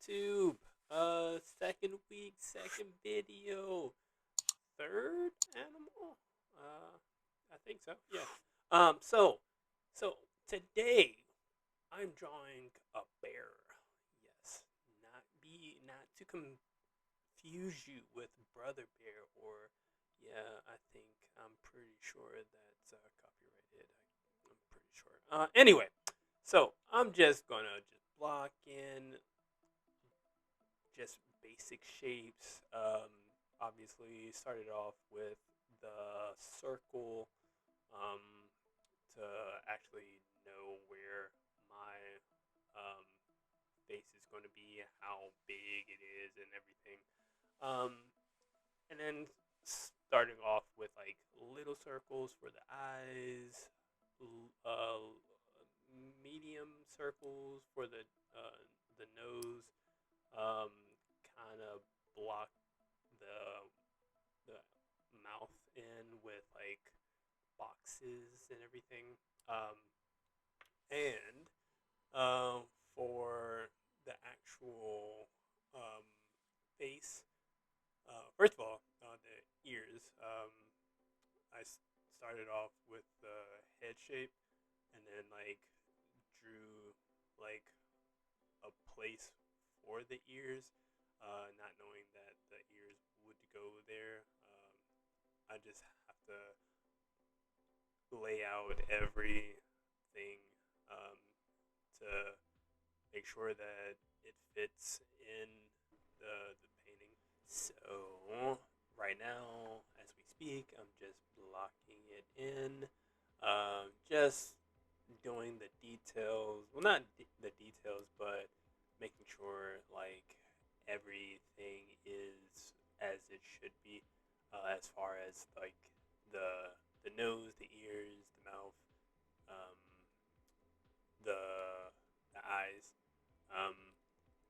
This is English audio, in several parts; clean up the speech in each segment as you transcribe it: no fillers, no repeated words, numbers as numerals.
YouTube. Second week, second video, third animal. I think so. Yeah. So today I'm drawing a bear. Yes, not to confuse you with brother bear or yeah. I'm pretty sure that's copyrighted. I'm pretty sure. Anyway, so I'm just gonna just block in just basic shapes. Obviously, started off with the circle um, to actually know where my um, face is going to be, how big it is, and everything. Um, and then starting off with like little circles for the eyes, medium circles for the nose, um, kind of block the the mouth in with like boxes and everything. And for the actual face, first of all, the ears. I started off with the head shape, and then like drew like a place for the ears, not knowing that the ears would go there. I just have to lay out everything um, to make sure that it fits in the painting. So right now, as we speak, I'm just blocking it in, just doing the details. Well, not the details, but making sure like everything is as it should be, as far as like the nose, the ears, the mouth, um, the the eyes, um,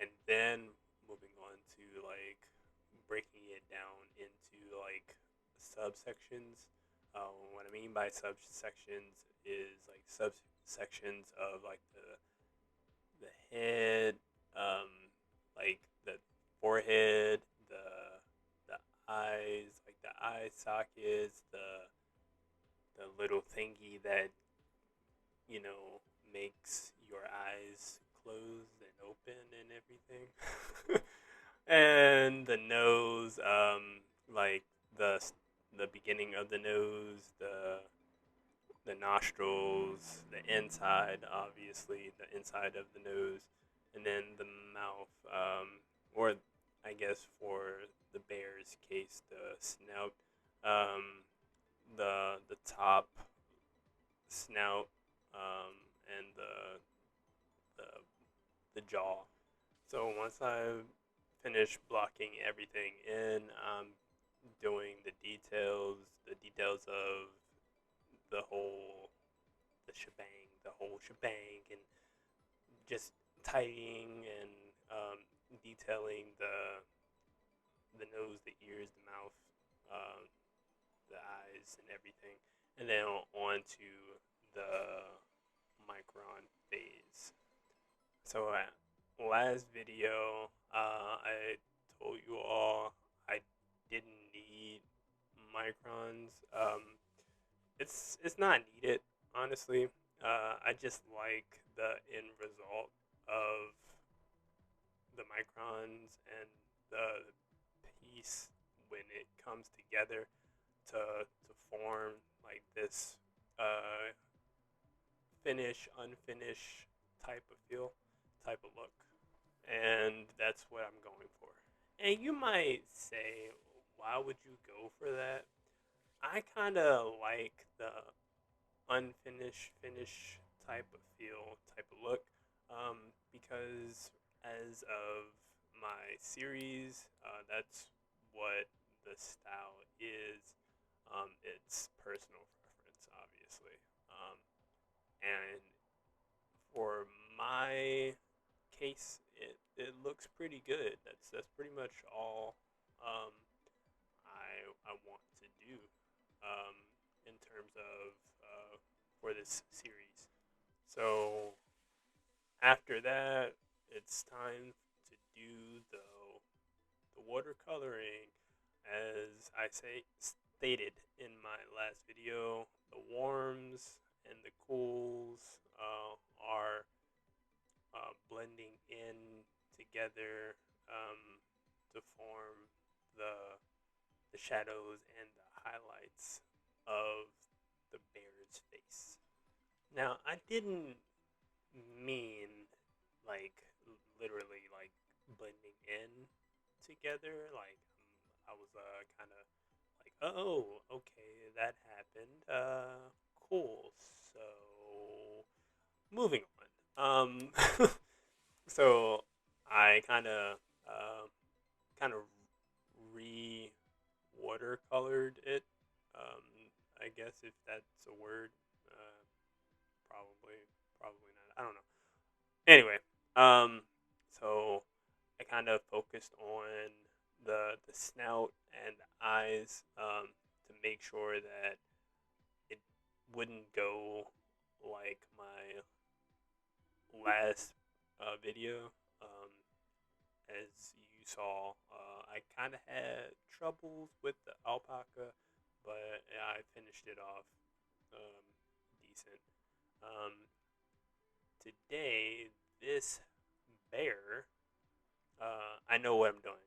and then moving on to like breaking it down into like subsections. What I mean by subsections is like subsections of like the head, like the forehead, the eyes, like the eye sockets, the little thingy that makes your eyes close and open and everything. And the nose, like the the beginning of the nose, the nostrils, the inside, obviously the inside of the nose, and then the mouth, or I guess for the bear's case, the snout, um, the top snout, and the the jaw. So once I finish blocking everything in, I'm doing the details of the whole the whole shebang, and just tidying and detailing the nose, the ears, the mouth, um, the eyes, and everything, and then on to the micron phase. So last video, I told you all I didn't need microns. It's not needed, honestly. I just like the end result of the microns and the piece when it comes together to form like this uh, unfinished type of feel, type of look, and that's what I'm going for. And you might say, why would you go for that? I kind of like the unfinished finish type of feel, type of look, because as of my series, that's what the style is. It's personal preference, obviously, and for my case, it looks pretty good. That's pretty much all um, I want to do um, in terms of for this series. So after that, it's time to do the watercoloring. As I stated in my last video, the warms and the cools are blending in together to form the shadows and the highlights of the bear's face. Now, I didn't mean like literally like blending in together. Like I was kind of like, oh, okay, that happened. Cool. So moving on. So I kind of re watercolored it. Um, I guess if that's a word. Probably, probably not. I don't know. Anyway, um, so I kind of focused on the snout and the eyes to make sure that it wouldn't go like my last video. As you saw, I kind of had troubles with the alpaca, but I finished it off um, decent. Um, Today, this bear, I know what I'm doing.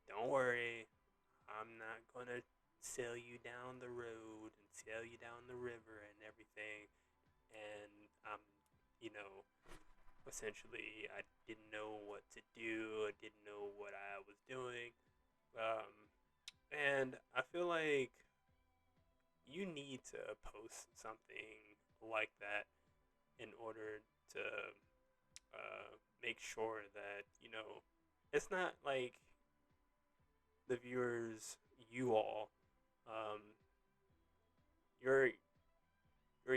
Don't worry, I'm not gonna sail you down the road and sail you down the river and everything. And I'm, you know, essentially, I didn't know what to do. I didn't know what I was doing. Um, and I feel like you need to post something like that in order to make sure that it's not like the viewers, you all, um, you're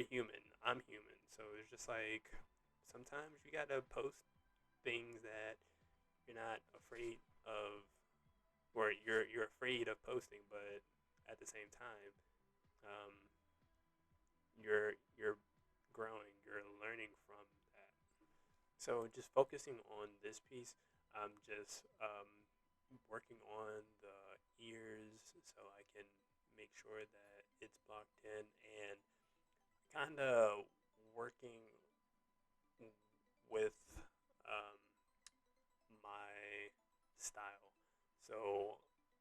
human. I'm human, so it's just like sometimes you gotta post things that you're not afraid of, or you're afraid of posting, but at the same time, um, you're growing, you're learning from that. So just focusing on this piece, I'm just working on the ears so I can make sure that it's blocked in, and kind of working with um, my style. So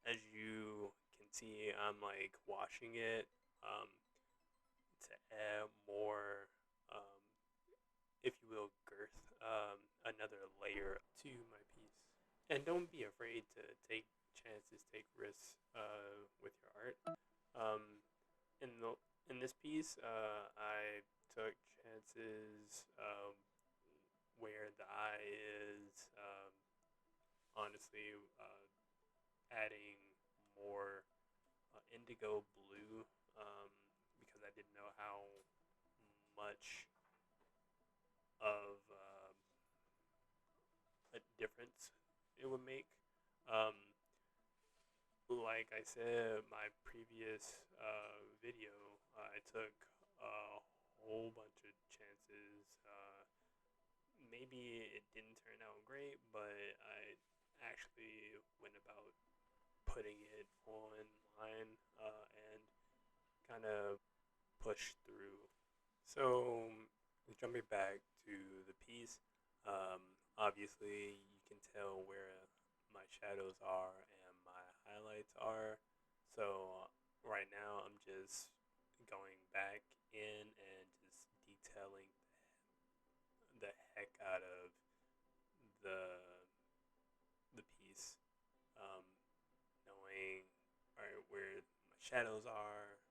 as you can see, I'm like washing it to add more, um, if you will, girth, another layer to my piece. And don't be afraid to take chances, take risks with your art. Um, in the in this piece, I took chances where the eye is honestly adding more indigo blue because I didn't know how much of a difference it would make. Um, like I said, my previous video, I took a whole bunch of chances. Maybe it didn't turn out great, but I actually went about putting it online and kind of pushed through. So, jumping back to the piece, um, obviously you can tell where my shadows are and my highlights are. So, right now I'm just going back in and just detailing the heck out of the the piece, um, knowing right where my shadows are.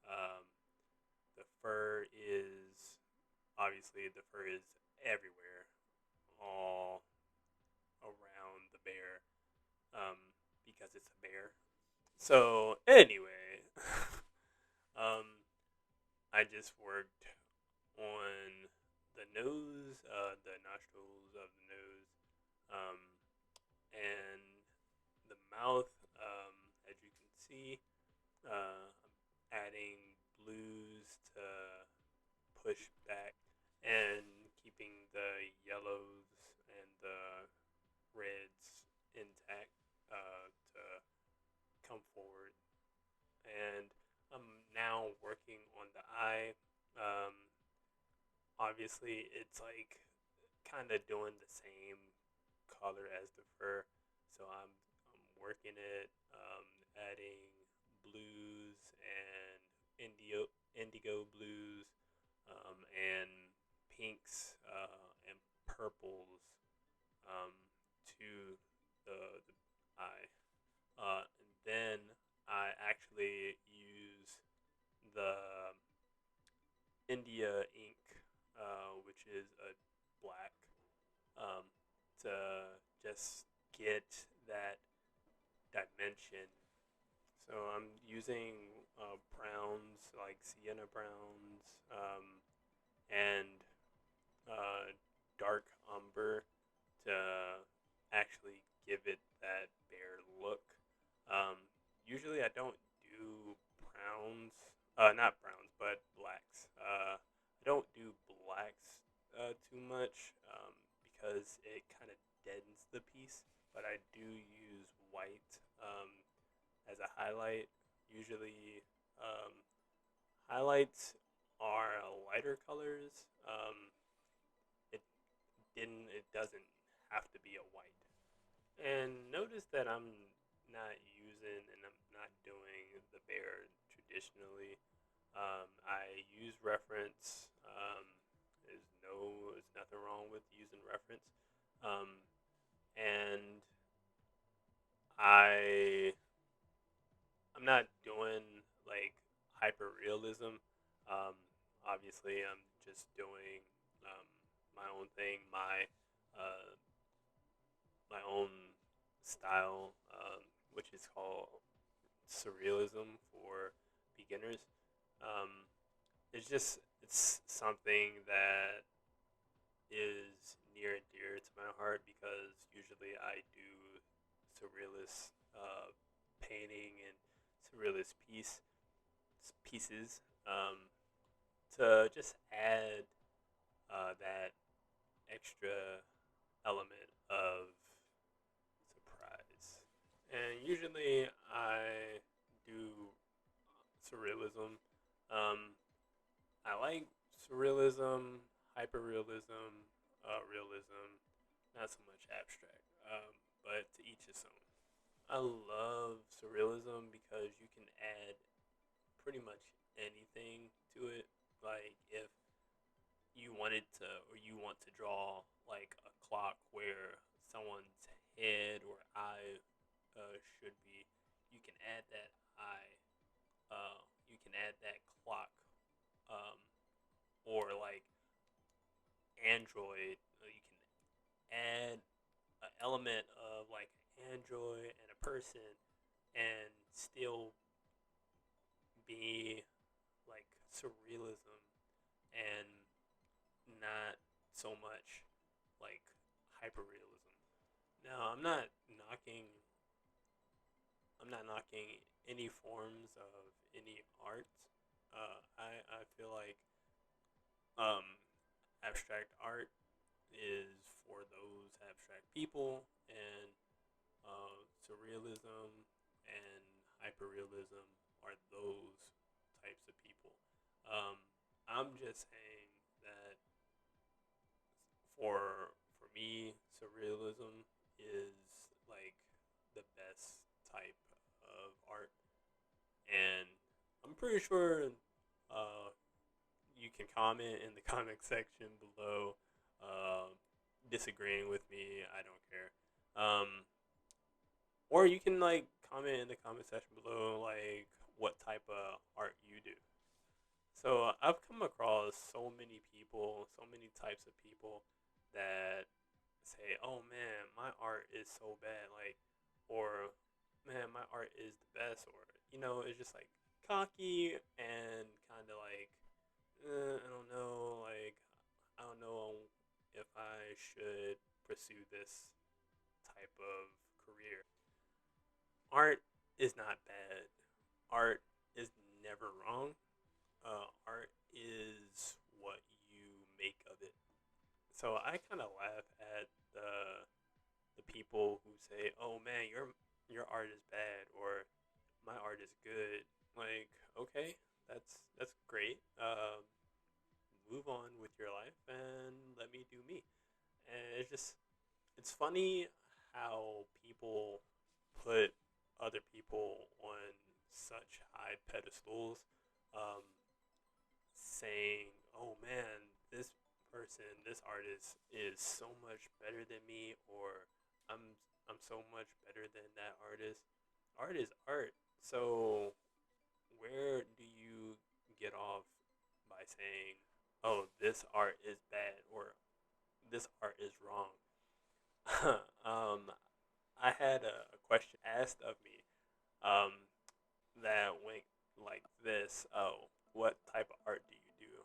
Um, the fur is everywhere, all around the bear, um, because it's a bear. So anyway, um, I just worked on the nose, the nostrils of the nose, um, and the mouth. As you can see, adding blues to push back and keeping the yellows and the eye. Um, Obviously, it's like kind of doing the same color as the fur, so I'm working it, adding blues and indigo blues, and pinks and purples um, to the eye. And then I actually use the India ink, which is a black, um, to just get that dimension. So I'm using browns like sienna browns, and uh, dark umber to actually give it that bare look. Um, Usually I don't do browns, not browns, but blacks. I don't do blacks too much because it kind of deadens the piece. But I do use white as a highlight. Usually, um, highlights are lighter colors. It it doesn't have to be a white. And notice that I'm not using and I'm not doing the bear traditionally. I use reference. There's nothing wrong with using reference. Um, and I I'm not doing like hyper realism. Um, Obviously, I'm just doing um, my own thing, uh, my own style, which is called surrealism for beginners. Um, it's something that is near and dear to my heart because usually I do surrealist painting and surrealist pieces to just add that extra element of surprise. And usually I do surrealism. Um, I like surrealism, hyperrealism, realism, not so much abstract, but to each his own. I love surrealism because you can add pretty much anything to it. Like if you wanted to, or you want to draw like a clock where someone's head or eye should be, you can add that eye. You can add that clock, um, or like Android. You can add an element of like an android and a person, and still be like surrealism and not so much like hyperrealism. Now, knocking I'm not knocking any forms of any art. I feel like um, abstract art is for those abstract people, and surrealism and hyperrealism are those types of people. Um, I'm just saying that for me, surrealism is like the best type of art, and I'm pretty sure uh, you can comment in the comment section below, uh, disagreeing with me. I don't care. Or you can like comment in the comment section below like what type of art you do. So I've come across so many people, so many types of people that say, "Oh man, my art is so bad," like, or "Man, my art is the best," or it's just like cocky and kind of like, I don't know, like I don't know if I should pursue this type of career. Art is not bad. Art is never wrong. Art is what you make of it. So I kind of laugh at the people who say, "Oh man, your art is bad," or "My art is good." Like, okay, that's great. it's funny how people put other people on such high pedestals, um, saying, "Oh man, this person, this artist is so much better than me," or I'm so much better than that artist." Art is art. So where do you get off by saying, "Oh, this art is bad," or "this art is wrong"? um, I had a question asked of me, um, that went like this: "Oh, what type of art do you do?"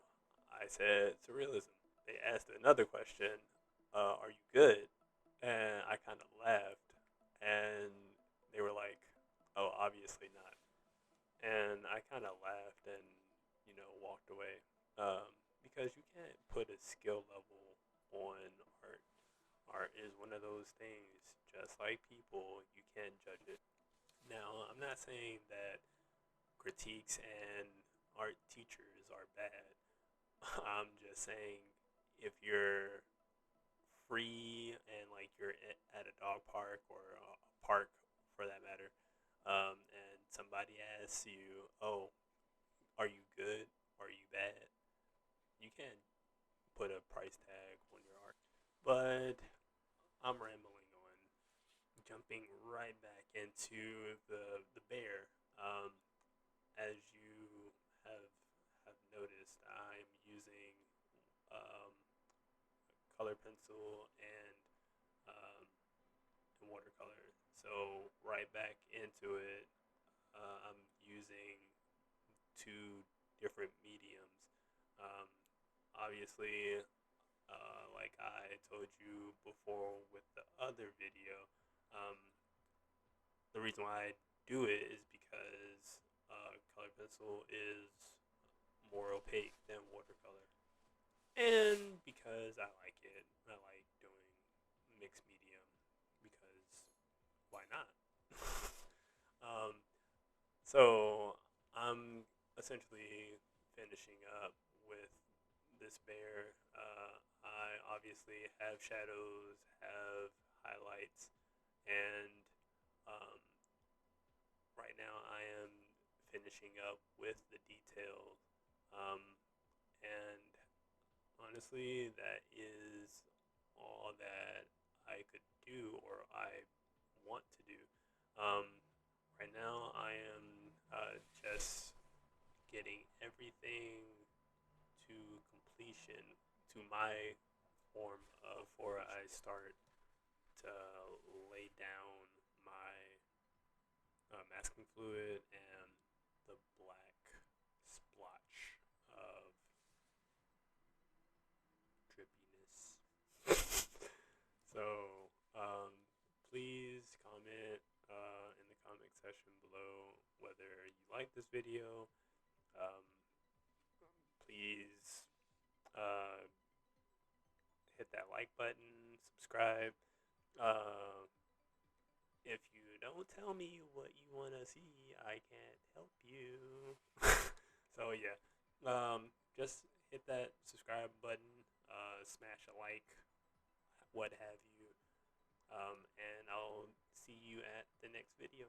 I said surrealism. They asked another question: "Are you good?" And I kind of laughed, and they were like, "Oh, obviously not." And I kind of laughed and walked away, because you can't put a skill level on art. Art is one of those things, just like people, you can't judge it. Now, I'm not saying that critiques and art teachers are bad. I'm just saying, if you're free and like you're at a dog park or a park for that matter, and somebody asks you, "Oh, are you good? Are you bad?" You can't put a price tag on your art. But I'm rambling on, jumping right back into the bear. As you have have noticed, I'm using um, color pencil and watercolor. So right back into it, I'm using two different mediums. Um, Obviously, like I told you before with the other video, um, the reason why I do it is because color pencil is more opaque than watercolor, and because I like it. I like doing mixed medium because why not? um, so I'm essentially finishing up with this bear. I obviously have shadows, have highlights, and um, right now I am finishing up with the details. Um, and honestly, that is all that I could do or I want to do. Um, right now, I am just getting everything to completion to my form before I start to lay down my masking fluid and the black splotch of drippiness. So, please comment in the comment section below whether you like this video. Um, please uh, hit that like button, subscribe. Uh, if you don't tell me what you want to see, I can't help you. So yeah, just hit that subscribe button, smash a like, what have you, and I'll see you at the next video.